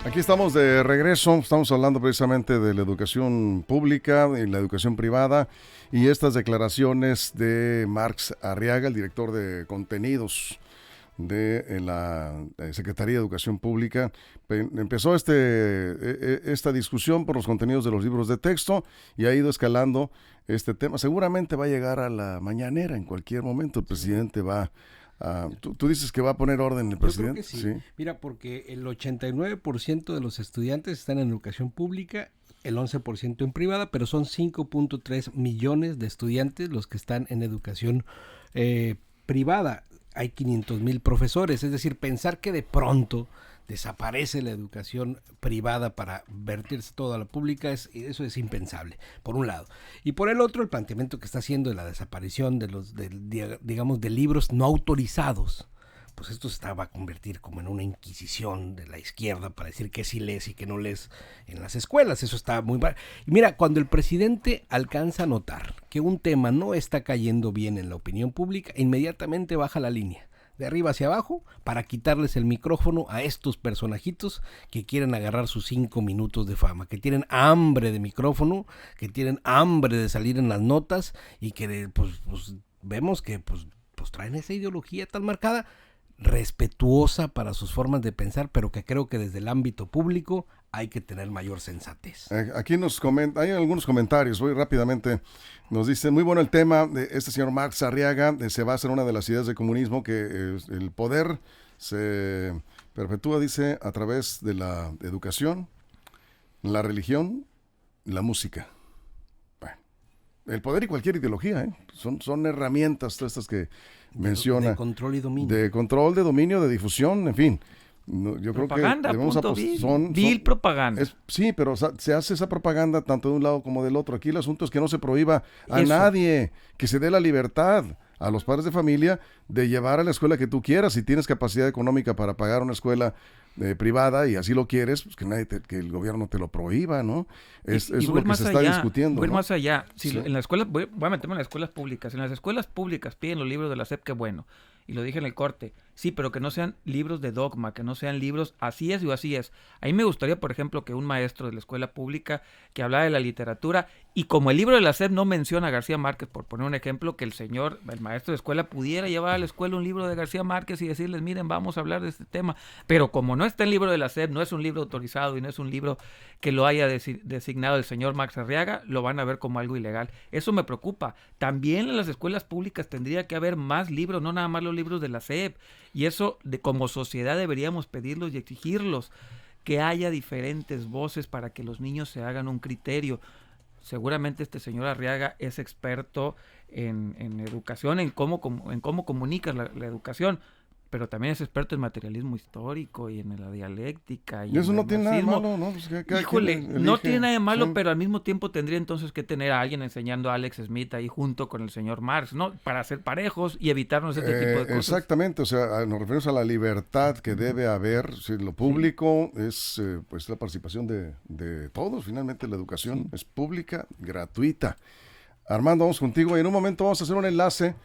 Aquí estamos de regreso, estamos hablando precisamente de la educación pública y la educación privada y estas declaraciones de Marx Arriaga, el director de contenidos de la Secretaría de Educación Pública. Empezó esta discusión por los contenidos de los libros de texto y ha ido escalando este tema. Seguramente va a llegar a la mañanera en cualquier momento. El presidente va a... ¿Tú dices que va a poner orden el presidente? Yo creo que sí. Mira, porque el 89% de los estudiantes están en educación pública, el 11% en privada, pero son 5.3 millones de estudiantes los que están en educación privada. Hay 500,000 profesores, es decir, pensar que de pronto desaparece la educación privada para vertirse toda la pública, eso es impensable, por un lado. Y por el otro, el planteamiento que está haciendo de la desaparición de libros no autorizados, pues esto se va a convertir como en una inquisición de la izquierda para decir que sí lees y que no lees en las escuelas. Eso está muy mal. Y mira, cuando el presidente alcanza a notar que un tema no está cayendo bien en la opinión pública, inmediatamente baja la línea, de arriba hacia abajo, para quitarles el micrófono a estos personajitos que quieren agarrar sus 5 minutos de fama, que tienen hambre de micrófono, que tienen hambre de salir en las notas y que pues vemos que pues traen esa ideología tan marcada, respetuosa para sus formas de pensar, pero que creo que desde el ámbito público hay que tener mayor sensatez. Aquí hay algunos comentarios, voy rápidamente. Nos dice, muy bueno el tema de este señor Marx Arriaga, se basa en una de las ideas del comunismo, que el poder se perpetúa, dice, a través de la educación, la religión, la música. Bueno, el poder y cualquier ideología, son herramientas todas estas que menciona. De control y dominio. De control, de dominio, de difusión, en fin. No, yo propaganda, creo que debemos vil propaganda. Sí, pero se hace esa propaganda tanto de un lado como del otro. Aquí el asunto es que no se prohíba a nadie, que se dé la libertad a los padres de familia de llevar a la escuela que tú quieras. Si tienes capacidad económica para pagar una escuela privada y así lo quieres, pues que el gobierno te lo prohíba, ¿no? Eso es lo que se está discutiendo. Voy ¿no? más allá. Si Sí. en la escuela, voy a meterme en las escuelas públicas. En las escuelas públicas piden los libros de la SEP, qué bueno. Y lo dije en el corte. Sí, pero que no sean libros de dogma, que no sean libros así es o así es. A mí me gustaría, por ejemplo, que un maestro de la escuela pública que hablara de la literatura, y como el libro de la SEP no menciona a García Márquez, por poner un ejemplo, que el maestro de escuela pudiera llevar a la escuela un libro de García Márquez y decirles, miren, vamos a hablar de este tema. Pero como no está en el libro de la SEP, no es un libro autorizado y no es un libro que lo haya designado el señor Marx Arriaga, lo van a ver como algo ilegal. Eso me preocupa. También en las escuelas públicas tendría que haber más libros, no nada más los libros de la SEP. Y eso, como sociedad, deberíamos pedirlos y exigirlos, que haya diferentes voces para que los niños se hagan un criterio. Seguramente este señor Arriaga es experto en educación, en cómo comunicas la educación, pero también es experto en materialismo histórico y en la dialéctica. Y eso no tiene nada de malo, ¿no? Pues híjole, no tiene nada de malo, pero al mismo tiempo tendría entonces que tener a alguien enseñando a Alex Smith ahí junto con el señor Marx, ¿no? Para ser parejos y evitarnos este tipo de cosas. Exactamente, o sea, nos referimos a la libertad que debe haber. Si lo público es pues la participación de todos. Finalmente la educación es pública, gratuita. Armando, vamos contigo y en un momento vamos a hacer un enlace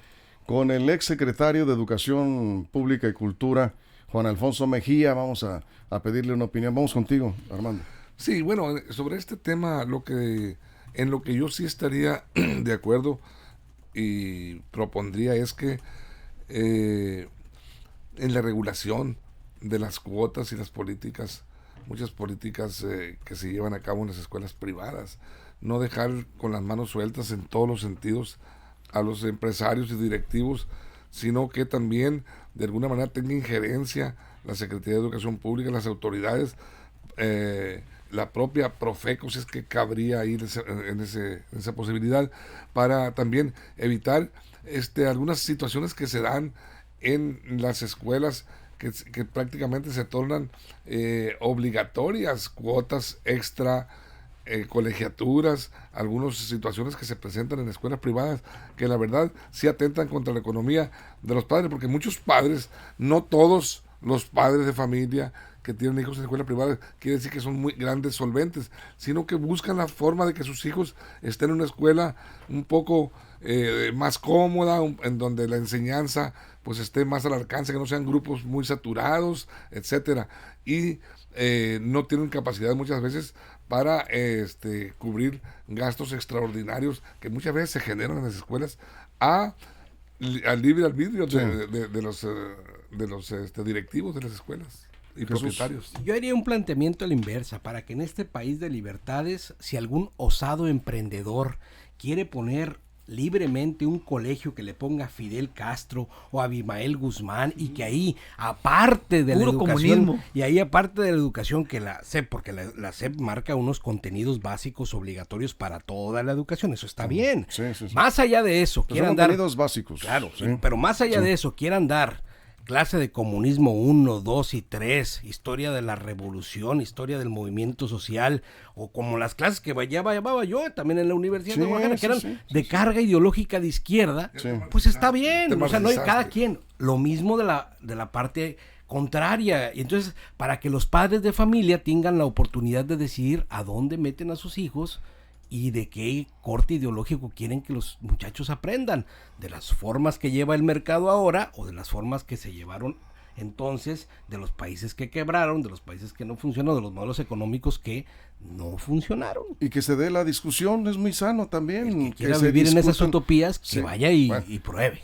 con el ex secretario de Educación Pública y Cultura, Juan Alfonso Mejía. Vamos a pedirle una opinión. Vamos contigo, Armando. Sí, bueno, sobre este tema, en lo que yo sí estaría de acuerdo y propondría es que en la regulación de las cuotas y las políticas, muchas políticas que se llevan a cabo en las escuelas privadas, no dejar con las manos sueltas en todos los sentidos a los empresarios y directivos, sino que también de alguna manera tenga injerencia la Secretaría de Educación Pública, las autoridades, la propia Profeco, si es que cabría ahí en esa posibilidad, para también evitar algunas situaciones que se dan en las escuelas que prácticamente se tornan obligatorias, cuotas extra, colegiaturas, algunas situaciones que se presentan en escuelas privadas que la verdad sí atentan contra la economía de los padres, porque muchos padres, no todos los padres de familia que tienen hijos en escuela privada quiere decir que son muy grandes solventes, sino que buscan la forma de que sus hijos estén en una escuela un poco más cómoda, en donde la enseñanza pues esté más al alcance, que no sean grupos muy saturados, etcétera, y no tienen capacidad muchas veces para cubrir gastos extraordinarios que muchas veces se generan en las escuelas al libre albedrío de los directivos de las escuelas y propietarios. Yo haría un planteamiento a la inversa, para que en este país de libertades, si algún osado emprendedor quiere poner libremente un colegio que le ponga a Fidel Castro o a Abimael Guzmán, y que ahí, aparte de la educación, comunismo, y ahí aparte de la educación que la SEP, porque la SEP marca unos contenidos básicos obligatorios para toda la educación, eso está bien. Sí. Más allá de eso, quieran dar contenidos básicos. Claro, pero más allá de eso, quieran dar clase de comunismo 1, 2 y 3, historia de la revolución, historia del movimiento social, o como las clases que llevaba yo también en la Universidad de Guadalajara, que eran de carga ideológica de izquierda, pues está bien, o sea, no hay cada quien. Lo mismo de la parte contraria, y entonces para que los padres de familia tengan la oportunidad de decidir a dónde meten a sus hijos y de qué corte ideológico quieren que los muchachos aprendan, de las formas que lleva el mercado ahora o de las formas que se llevaron entonces, de los países que quebraron, de los países que no funcionaron, de los modelos económicos que no funcionaron. Y que se dé la discusión, es muy sano también. El que quiera vivir en esas utopías, que vaya y pruebe.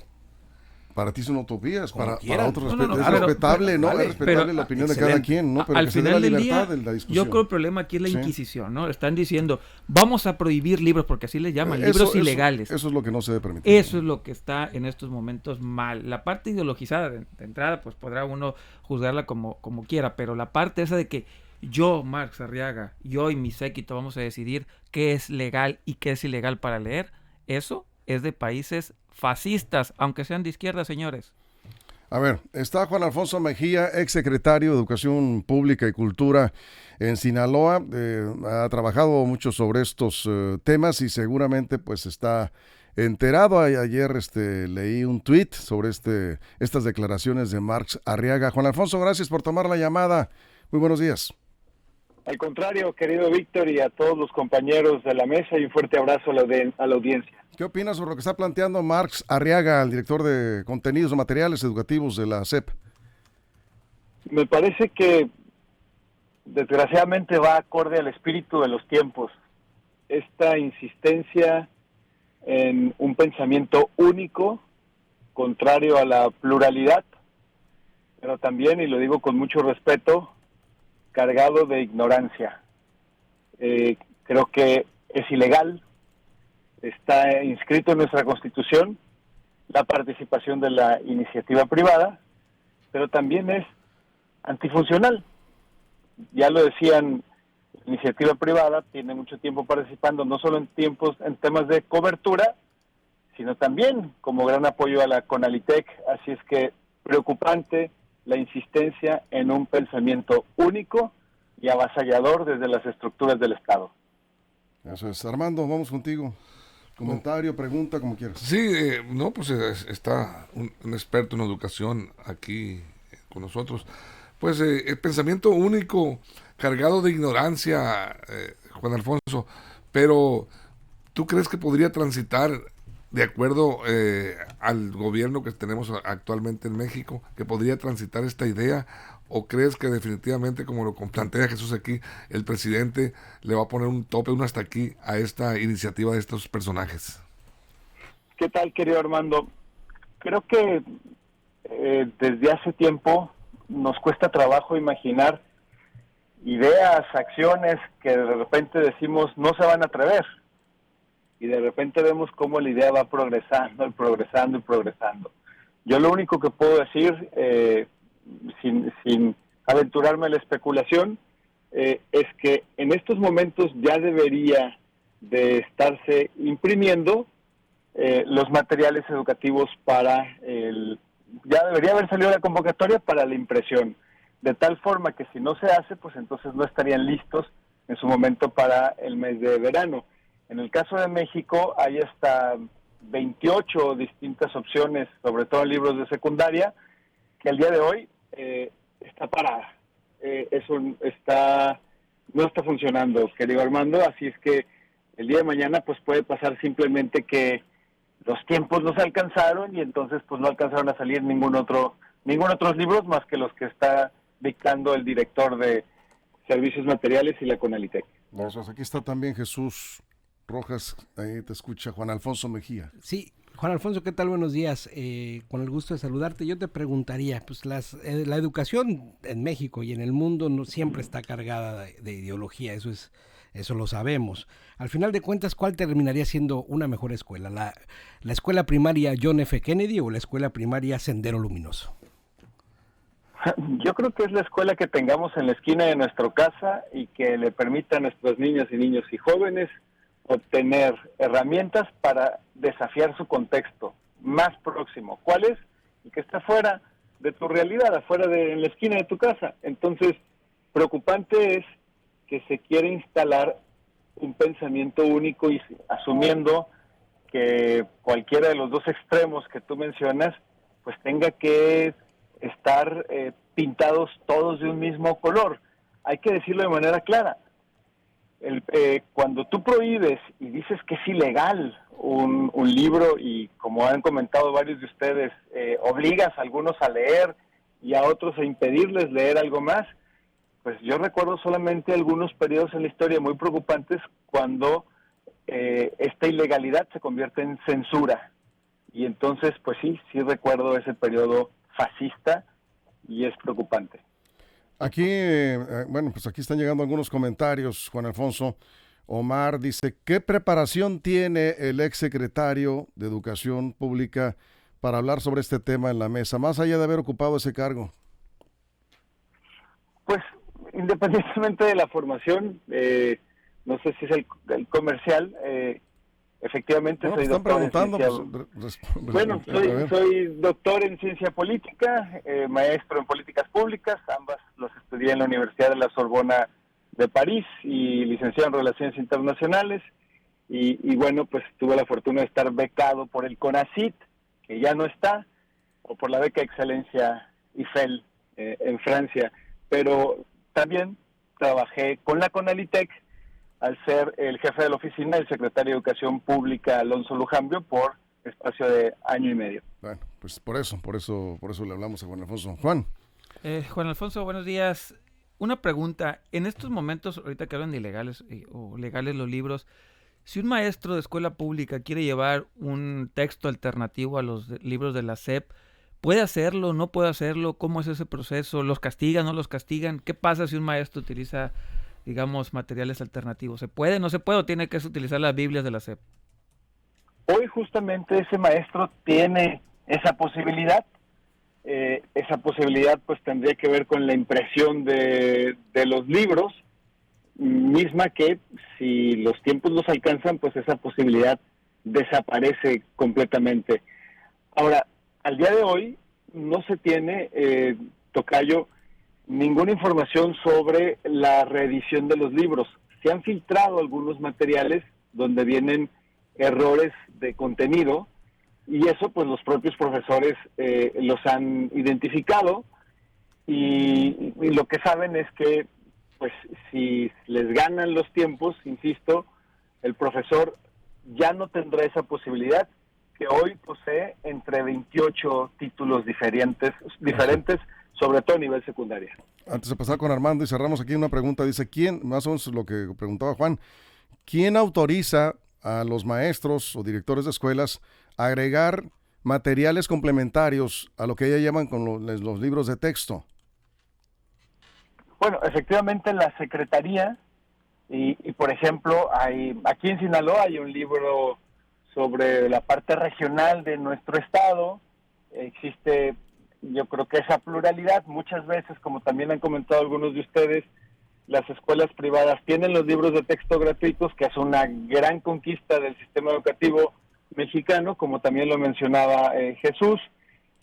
Para ti son utopías, para otros es respetable, ¿no? Es respetable la opinión de cada quien, ¿no? Pero al que final se dé la del libertad día, de la discusión. yo creo que el problema aquí es la Inquisición, ¿no? Están diciendo, vamos a prohibir libros, porque así les llaman, libros ilegales. Eso es lo que no se debe permitir. Eso es lo que está en estos momentos mal. La parte ideologizada de entrada, pues podrá uno juzgarla como quiera, pero la parte esa de que yo, Marx Arriaga, yo y mi séquito vamos a decidir qué es legal y qué es ilegal para leer, eso es de países fascistas, aunque sean de izquierda, señores. A ver, está Juan Alfonso Mejía, exsecretario de Educación Pública y Cultura en Sinaloa. Ha trabajado mucho sobre estos temas y seguramente pues está enterado. Ayer leí un tuit sobre estas declaraciones de Marx Arriaga. Juan Alfonso, gracias por tomar la llamada. Muy buenos días. Al contrario, querido Víctor, y a todos los compañeros de la mesa, y un fuerte abrazo a la audiencia. ¿Qué opinas sobre lo que está planteando Marx Arriaga, el director de contenidos o materiales educativos de la SEP? Me parece que desgraciadamente va acorde al espíritu de los tiempos. Esta insistencia en un pensamiento único, contrario a la pluralidad, pero también, y lo digo con mucho respeto, cargado de ignorancia. Creo que es ilegal, está inscrito en nuestra Constitución la participación de la iniciativa privada, pero también es antifuncional. Ya lo decían, la iniciativa privada tiene mucho tiempo participando, no solo en temas de cobertura, sino también como gran apoyo a la CONALITEC, así es que preocupante la insistencia en un pensamiento único y avasallador desde las estructuras del Estado. Eso es. Armando, vamos contigo. Comentario, pregunta, como quieras. Sí, pues está un experto en educación aquí con nosotros. Pues el pensamiento único, cargado de ignorancia, Juan Alfonso, pero ¿tú crees que podría transitar de acuerdo al gobierno que tenemos actualmente en México, que podría transitar esta idea? ¿O crees que definitivamente, como lo plantea Jesús aquí, el presidente le va a poner un tope, un hasta aquí a esta iniciativa de estos personajes? ¿Qué tal, querido Armando? Creo que desde hace tiempo nos cuesta trabajo imaginar ideas, acciones que de repente decimos no se van a atrever. Y de repente vemos cómo la idea va progresando y progresando y progresando. Yo lo único que puedo decir, sin aventurarme a la especulación, es que en estos momentos ya debería de estarse imprimiendo los materiales educativos ya debería haber salido la convocatoria para la impresión, de tal forma que si no se hace, pues entonces no estarían listos en su momento para el mes de verano. En el caso de México hay hasta 28 distintas opciones, sobre todo en libros de secundaria, que al día de hoy está parada. eso no está funcionando, querido Armando, así es que el día de mañana pues puede pasar simplemente que los tiempos no se alcanzaron y entonces pues no alcanzaron a salir ningún otros libros más que los que está dictando el director de Servicios Materiales y la CONALITEC. Gracias. Aquí está también Jesús Rojas, ahí te escucha Juan Alfonso Mejía. Sí, Juan Alfonso, ¿qué tal? Buenos días. Con el gusto de saludarte. Yo te preguntaría, pues la educación en México y en el mundo no siempre está cargada de ideología, eso lo sabemos. Al final de cuentas, ¿cuál terminaría siendo una mejor escuela? ¿La escuela primaria John F. Kennedy o la escuela primaria Sendero Luminoso? Yo creo que es la escuela que tengamos en la esquina de nuestra casa y que le permita a nuestros niños y jóvenes obtener herramientas para desafiar su contexto más próximo. ¿Cuál es? Y que está fuera de tu realidad, en la esquina de tu casa. Entonces, preocupante es que se quiere instalar un pensamiento único y asumiendo que cualquiera de los dos extremos que tú mencionas, pues tenga que estar pintados todos de un mismo color. Hay que decirlo de manera clara. Cuando tú prohíbes y dices que es ilegal un libro y como han comentado varios de ustedes, obligas a algunos a leer y a otros a impedirles leer algo más, pues yo recuerdo solamente algunos periodos en la historia muy preocupantes cuando esta ilegalidad se convierte en censura. Y entonces, pues sí recuerdo ese periodo fascista y es preocupante. Aquí, pues aquí están llegando algunos comentarios, Juan Alfonso. Omar dice, ¿qué preparación tiene el exsecretario de Educación Pública para hablar sobre este tema en la mesa, más allá de haber ocupado ese cargo? Pues, independientemente de la formación, no sé si es el comercial, efectivamente no, soy están doctor preguntando, en ciencia... soy doctor en ciencia política, maestro en políticas públicas, ambas los estudié en la Universidad de la Sorbona de París y licenciado en Relaciones Internacionales y bueno, pues tuve la fortuna de estar becado por el CONACYT, que ya no está, o por la beca Excelencia IFEL en Francia, pero también trabajé con la CONALITEC al ser el jefe de la oficina del secretario de Educación Pública, Alonso Lujambio, por espacio de año y medio. Bueno, pues por eso le hablamos a Juan Alfonso. Juan. Juan Alfonso, buenos días. Una pregunta. En estos momentos, ahorita que hablan de ilegales o legales los libros, si un maestro de escuela pública quiere llevar un texto alternativo a los libros de la SEP, ¿puede hacerlo? ¿No puede hacerlo? ¿Cómo es ese proceso? ¿Los castigan? ¿No los castigan? ¿Qué pasa si un maestro utiliza, digamos, materiales alternativos? ¿Se puede? ¿No se puede? ¿O tiene que utilizar las Biblias de la SEP? Hoy justamente ese maestro tiene esa posibilidad. Esa posibilidad pues tendría que ver con la impresión de los libros, misma que si los tiempos los alcanzan, pues esa posibilidad desaparece completamente. Ahora, al día de hoy no se tiene, tocayo, ninguna información sobre la reedición de los libros. Se han filtrado algunos materiales donde vienen errores de contenido y eso pues los propios profesores los han identificado y lo que saben es que pues si les ganan los tiempos, insisto, el profesor ya no tendrá esa posibilidad que hoy posee entre 28 títulos diferentes, sobre todo a nivel secundario. Antes de pasar con Armando y cerramos aquí una pregunta, dice, ¿quién, más o menos lo que preguntaba Juan, quién autoriza a los maestros o directores de escuelas a agregar materiales complementarios a lo que ya llaman con los libros de texto? Bueno, efectivamente la Secretaría, y por ejemplo, aquí en Sinaloa hay un libro sobre la parte regional de nuestro estado, existe, yo creo que esa pluralidad, muchas veces, como también han comentado algunos de ustedes, las escuelas privadas tienen los libros de texto gratuitos, que es una gran conquista del sistema educativo mexicano, como también lo mencionaba Jesús,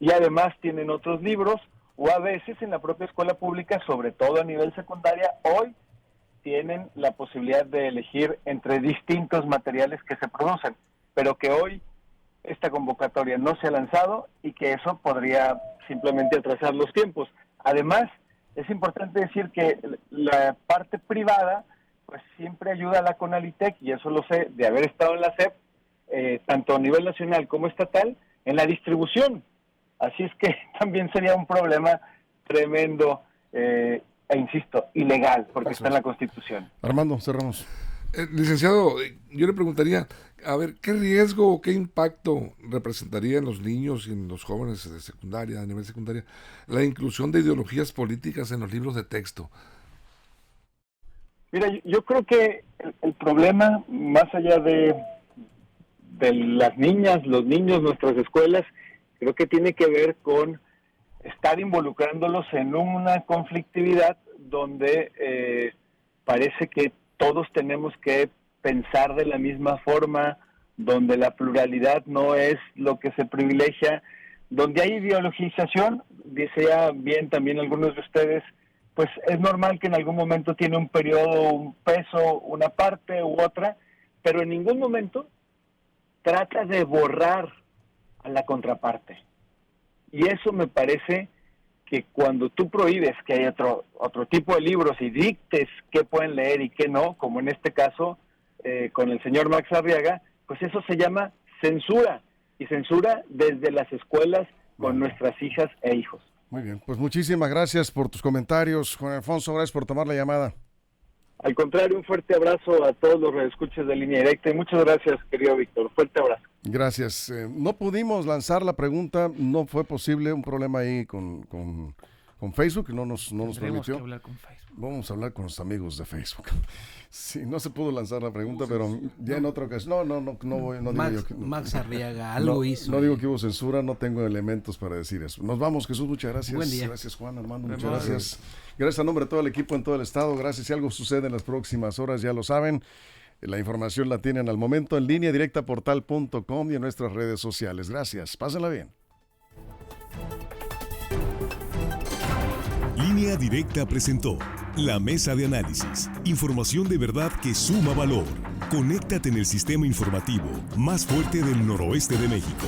y además tienen otros libros, o a veces en la propia escuela pública, sobre todo a nivel secundaria, hoy tienen la posibilidad de elegir entre distintos materiales que se producen, pero que hoy esta convocatoria no se ha lanzado y que eso podría simplemente atrasar los tiempos. Además, es importante decir que la parte privada pues siempre ayuda a la CONALITEC, y eso lo sé de haber estado en la SEP, tanto a nivel nacional como estatal, en la distribución. Así es que también sería un problema tremendo, e insisto, ilegal, porque está en la Constitución. Armando, cerramos. Licenciado, yo le preguntaría, a ver, ¿qué riesgo o qué impacto representaría en los niños y en los jóvenes de secundaria, a nivel secundaria, la inclusión de ideologías políticas en los libros de texto? Mira, yo creo que el problema, más allá de las niñas, los niños, nuestras escuelas, creo que tiene que ver con estar involucrándolos en una conflictividad donde parece que todos tenemos que pensar de la misma forma, donde la pluralidad no es lo que se privilegia, donde hay ideologización, decía bien también algunos de ustedes, pues es normal que en algún momento tiene un periodo, un peso, una parte u otra, pero en ningún momento trata de borrar a la contraparte. Y eso me parece que cuando tú prohíbes que hay otro tipo de libros y dictes qué pueden leer y qué no, como en este caso con el señor Max Arriaga, pues eso se llama censura, y censura desde las escuelas con nuestras hijas e hijos. Muy bien, pues muchísimas gracias por tus comentarios, Juan Alfonso, gracias por tomar la llamada. Al contrario, un fuerte abrazo a todos los radioescuchas de Línea Directa y muchas gracias, querido Víctor. Fuerte abrazo. Gracias. No pudimos lanzar la pregunta, no fue posible, un problema ahí con Facebook, no nos permitió. Que hablar con Facebook. Vamos a hablar con los amigos de Facebook. Sí, no se pudo lanzar la pregunta, pero ya en otra ocasión. No Max, digo yo que, Max Arriaga algo hizo. No digo que hubo censura, no tengo elementos para decir eso. Nos vamos, Jesús, muchas gracias. Buen día. Gracias, Juan, Armando, muchas gracias. Gracias a nombre de todo el equipo en todo el estado. Gracias. Si algo sucede en las próximas horas, ya lo saben. La información la tienen al momento en línea directa portal.com y en nuestras redes sociales. Gracias. Pásenla bien. Línea Directa presentó La Mesa de Análisis. Información de verdad que suma valor. Conéctate en el sistema informativo más fuerte del noroeste de México.